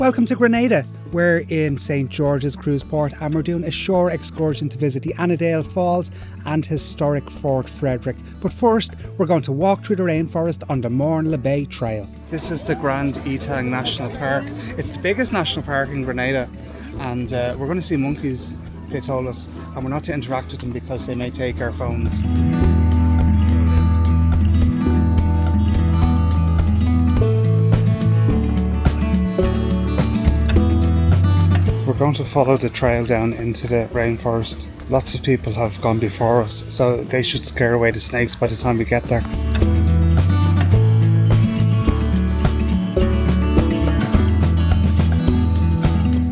Welcome to Grenada. We're in St. George's Cruise Port and we're doing a shore excursion to visit the Annandale Falls and historic Fort Frederick. But first, we're going to walk through the rainforest on the Morne LaBaye Trail. This is the Grand Etang National Park. It's the biggest national park in Grenada, and we're going to see monkeys, they told us, and we're not to interact with them because they may take our phones. We're going to follow the trail down into the rainforest. Lots of people have gone before us, so they should scare away the snakes by the time we get there.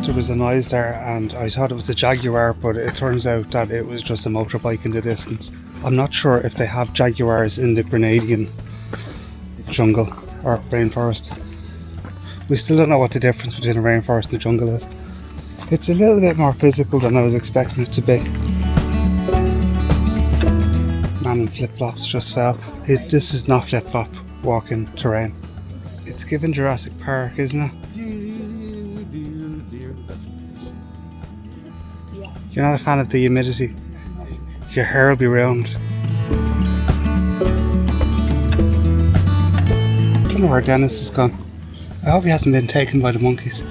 There was a noise there and I thought it was a jaguar, but it turns out that it was just a motorbike in the distance. I'm not sure if they have jaguars in the Grenadian jungle or rainforest. We still don't know what the difference between a rainforest and a jungle is. It's a little bit more physical than I was expecting it to be. Man in flip-flops just fell. This is not flip-flop walking terrain. It's given Jurassic Park, isn't it? You're not a fan of the humidity. Your hair will be ruined. I don't know where Dennis has gone. I hope he hasn't been taken by the monkeys.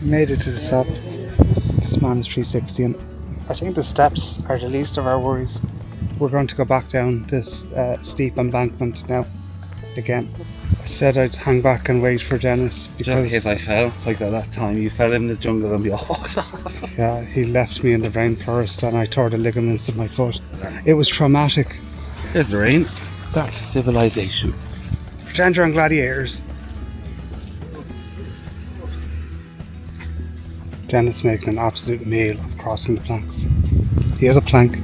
Made it to the top. This man is 360 and I think the steps are the least of our worries. We're going to go back down this steep embankment now again. I said I'd hang back and wait for Dennis because... Just in case I fell, like at that time you fell in the jungle and we all... Yeah, he left me in the rainforest and I tore the ligaments of my foot. It was traumatic. There's the rain. Back to civilization. Pretend you're on gladiators. Dennis making an absolute meal of crossing the planks. He has a plank.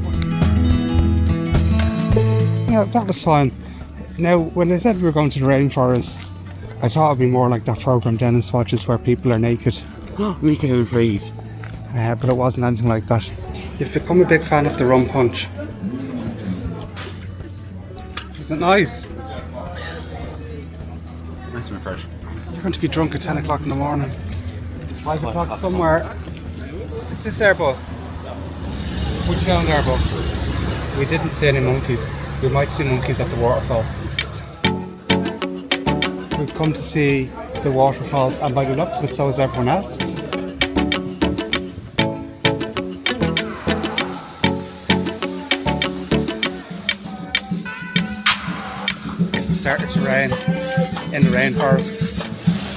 Yeah, that was fine. Now, when I said we were going to the rainforest, I thought it'd be more like that program Dennis watches where people are naked. Naked and afraid. But it wasn't anything like that. You've become a big fan of the rum punch. Is it nice? Nice and refreshing. You're going to be drunk at 10 o'clock in the morning. 5 o'clock somewhere. Is this our bus? We found our bus. We didn't see any monkeys. We might see monkeys at the waterfall. We've come to see the waterfalls, and by the looks of it, so is everyone else. It started to rain in the rainforest.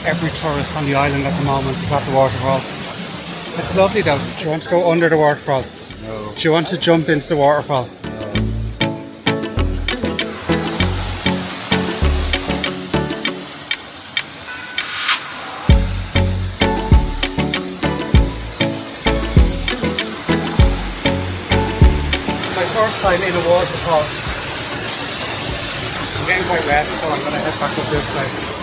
Every tourist on the island at the moment is at the waterfall. It's lovely though. Do you want to go under the waterfall? No. Do you want to jump into the waterfall? My first time in a waterfall. I'm getting quite wet, so I'm going to head back up this way.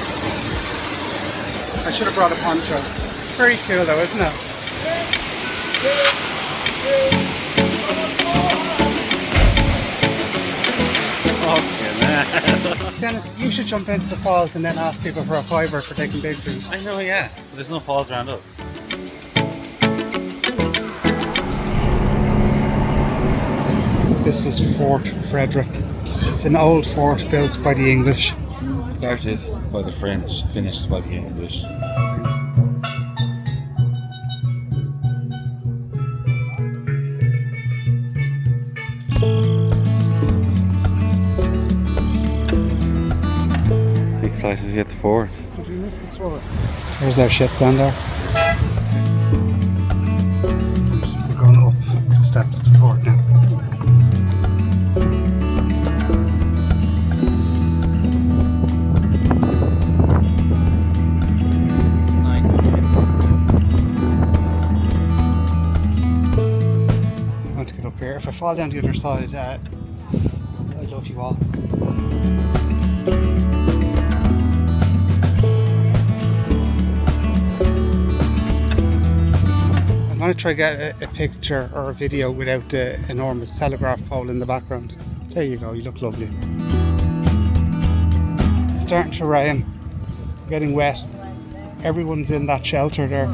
I should have brought a poncho. Very cool though, isn't it? Dennis, you should jump into the falls and then ask people for a fiver for taking pictures. I know, yeah. But there's no falls around us. This is Fort Frederick. It's an old fort built by the English. Started by the French, finished by the English. Excited to get the fort. Did we miss the tour? There's our ship down there. We're going up the steps to the fort now. If I fall down the other side, I love you all. I'm going to try to get a picture or a video without the enormous telegraph pole in the background. There you go, you look lovely. starting to rain, getting wet. Everyone's in that shelter there.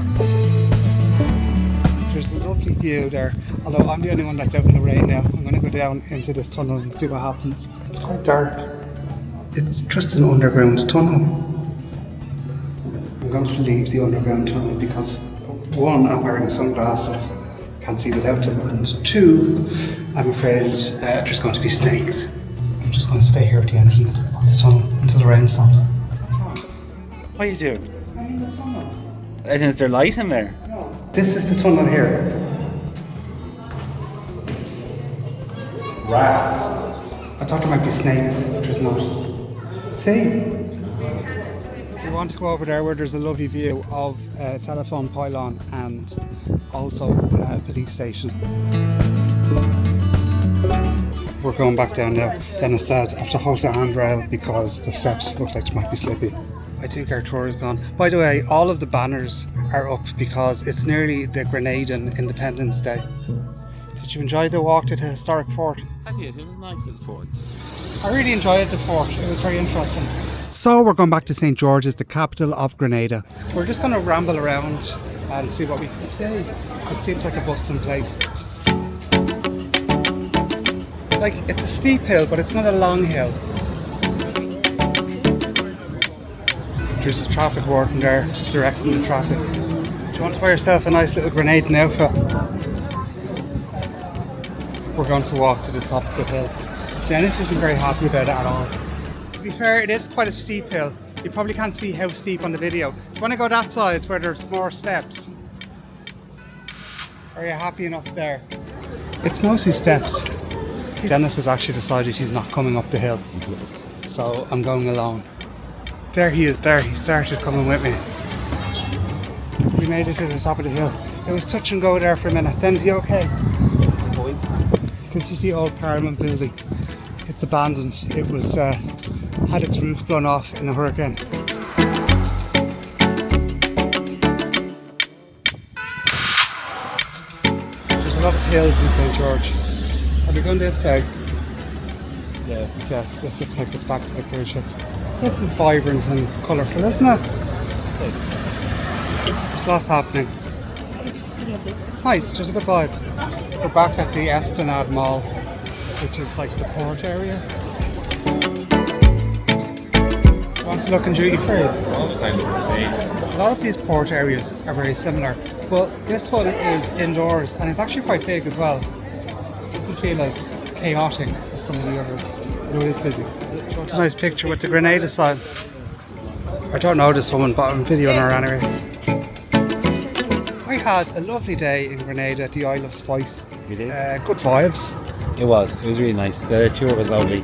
There's a lovely view there, although I'm the only one that's out in the rain now. I'm going to go down into this tunnel and see what happens. It's quite dark. It's just an underground tunnel. I'm going to leave the underground tunnel because, one, I'm wearing sunglasses, can't see without them, and two, I'm afraid there's going to be snakes. I'm just going to stay here at the entrance of the tunnel until the rain stops. What are you doing? I'm in the tunnel. Is there light in there? No. This is the tunnel here. Rats. I thought there might be snakes, but there's not. See? We want to go over there where there's a lovely view of a telephone pylon and also a police station. We're going back down now. Dennis said I have to hold the handrail because the steps look like they might be slippy. I think our tour is gone. By the way, all of the banners are up because it's nearly the Grenadan Independence Day. Did you enjoy the walk to the historic fort? I did. It was nice at the fort. I really enjoyed the fort. It was very interesting. So we're going back to St. George's, the capital of Grenada. We're just going to ramble around and see what we can see. It seems like a bustling place. Like, it's a steep hill, but it's not a long hill. There's a traffic warden there directing the traffic. Do you want to buy yourself a nice little Grenadan outfit? We're going to walk to the top of the hill. Dennis isn't very happy about it at all. To be fair, it is quite a steep hill. You probably can't see how steep on the video. Do you want to go that side where there's more steps? Are you happy enough there? It's mostly steps. Dennis has actually decided he's not coming up the hill. So I'm going alone. There he is there. He started coming with me. We made it to the top of the hill. It was touch and go there for a minute. Dennis, you okay? This is the old Parliament building. It's abandoned. It was had its roof blown off in a hurricane. There's a lot of hills in St. George. Are we going this way? Yeah. Yeah, this looks like it's back to the cruise ship. This is vibrant and colourful, isn't it? There's lots happening. It's nice, there's a good vibe. We're back at the Esplanade Mall, which is like the port area. Want to look in duty free? All kind of the same. A lot of these port areas are very similar. Well, this one is indoors and it's actually quite big as well. It doesn't feel as chaotic as some of the others. It is busy. It's a nice picture with the Grenada sign. I don't know this woman, but I'm videoing her anyway. I had a lovely day in Grenada at the Isle of Spice. We did. Good vibes. It was really nice. The tour was lovely.